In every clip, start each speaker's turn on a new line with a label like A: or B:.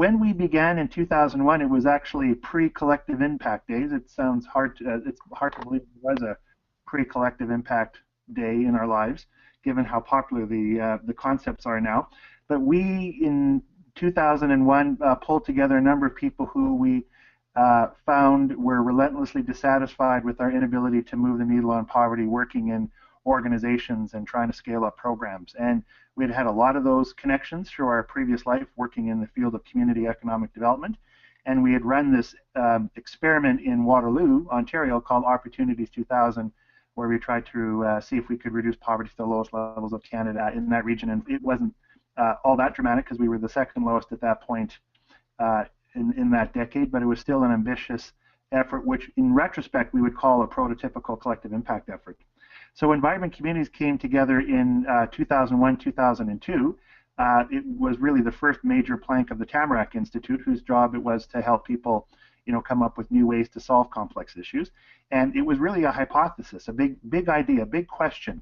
A: when we began in 2001, it was actually pre-collective impact days. It sounds hard to, it's hard to believe it was a pre-collective impact day in our lives, given how popular the concepts are now. But we, in 2001, pulled together a number of people who we found were relentlessly dissatisfied with our inability to move the needle on poverty, working in organizations and trying to scale up programs. And we'd had a lot of those connections through our previous life working in the field of community economic development. And we had run this experiment in Waterloo, Ontario, called Opportunities 2000, where we tried to see if we could reduce poverty to the lowest levels of Canada in that region. And it wasn't all that dramatic because we were the second lowest at that point in that decade, but it was still an ambitious effort, which in retrospect we would call a prototypical collective impact effort. So when Vibrant Communities came together in 2001, 2002, it was really the first major plank of the Tamarack Institute, whose job it was to help people, come up with new ways to solve complex issues. And it was really a hypothesis, a big idea, a big question.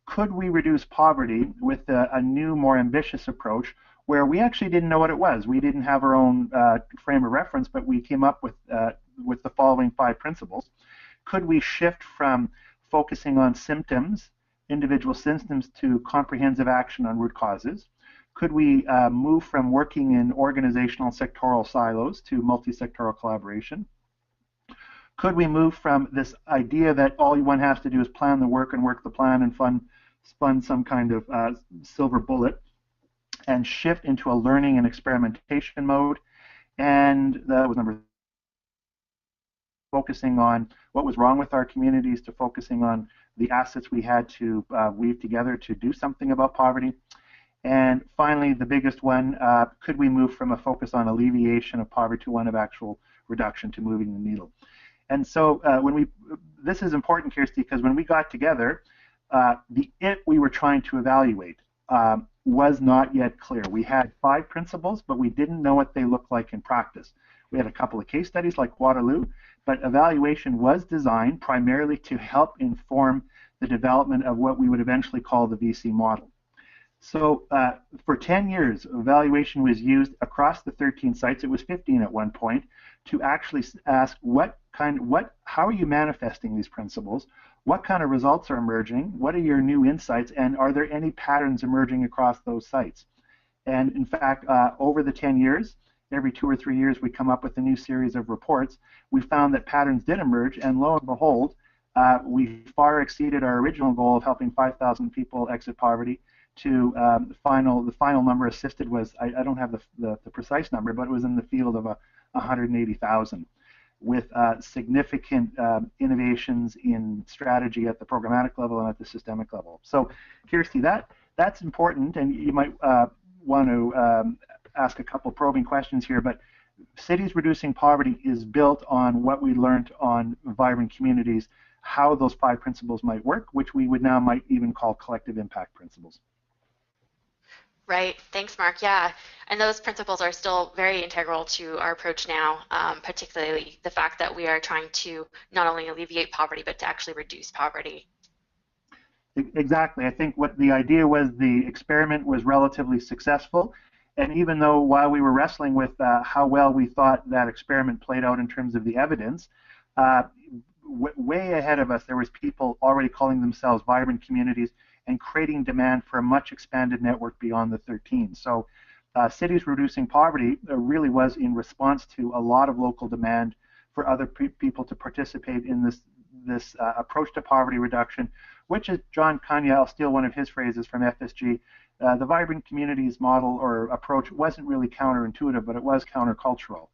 A: Could we reduce poverty with a new, more ambitious approach where we actually didn't know what it was? We didn't have our own frame of reference, but we came up with the following 5 principles. Could we shift from focusing on symptoms, individual symptoms, to comprehensive action on root causes? Could we move from working in organizational sectoral silos to multi-sectoral collaboration? Could we move from this idea that all one has to do is plan the work and work the plan and spun some kind of silver bullet, and shift into a learning and experimentation mode? And that was number 3. Focusing on what was wrong with our communities to focusing on the assets we had to weave together to do something about poverty. And finally, the biggest one, could we move from a focus on alleviation of poverty to one of actual reduction to moving the needle? And so this is important, Kirsty, because when we got together, the it we were trying to evaluate was not yet clear. We had 5 principles, but we didn't know what they looked like in practice. We had a couple of case studies like Waterloo, but evaluation was designed primarily to help inform the development of what we would eventually call the VC model. So for 10 years, evaluation was used across the 13 sites. It was 15 at one point, to actually ask how are you manifesting these principles? What kind of results are emerging? What are your new insights? And are there any patterns emerging across those sites? And in fact, over the 10 years, every 2 or 3 years, we come up with a new series of reports. We found that patterns did emerge, and lo and behold, we far exceeded our original goal of helping 5,000 people exit poverty. To the final number assisted was, I don't have the precise number, but it was in the field of 180,000, with significant innovations in strategy at the programmatic level and at the systemic level. So, Kirsty, that's important, and you might want to ask a couple probing questions here, but Cities Reducing Poverty is built on what we learned on Vibrant Communities, how those 5 principles might work, which we would now might even call collective impact principles.
B: Right. Thanks, Mark. Yeah, and those principles are still very integral to our approach now, particularly the fact that we are trying to not only alleviate poverty, but to actually reduce poverty.
A: Exactly. I think what the idea was, the experiment was relatively successful, and even though while we were wrestling with how well we thought that experiment played out in terms of the evidence, way ahead of us there was people already calling themselves Vibrant Communities and creating demand for a much expanded network beyond the 13. So Cities Reducing Poverty really was in response to a lot of local demand for other people to participate in this approach to poverty reduction, which is John Kanya, I'll steal one of his phrases from FSG, the Vibrant Communities model or approach wasn't really counterintuitive, but it was countercultural,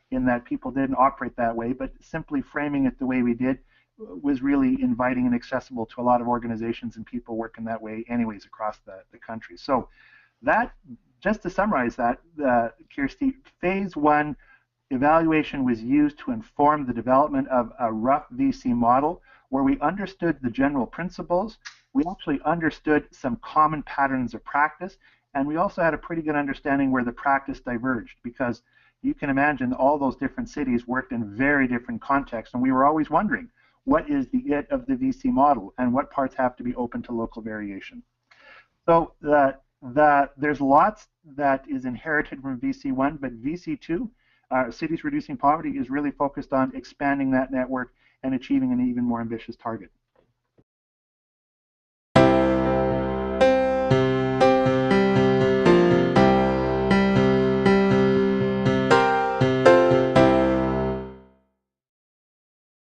A: in that people didn't operate that way, but simply framing it the way we did was really inviting and accessible to a lot of organizations and people working that way anyways across the country. So that, just to summarize that, Kirsty, phase 1 evaluation was used to inform the development of a rough VC model where we understood the general principles, we actually understood some common patterns of practice, and we also had a pretty good understanding where the practice diverged, because you can imagine all those different cities worked in very different contexts, and we were always wondering, what is the it of the VC model, and what parts have to be open to local variation? So that there's lots that is inherited from VC1, but VC2, Cities Reducing Poverty, is really focused on expanding that network and achieving an even more ambitious target.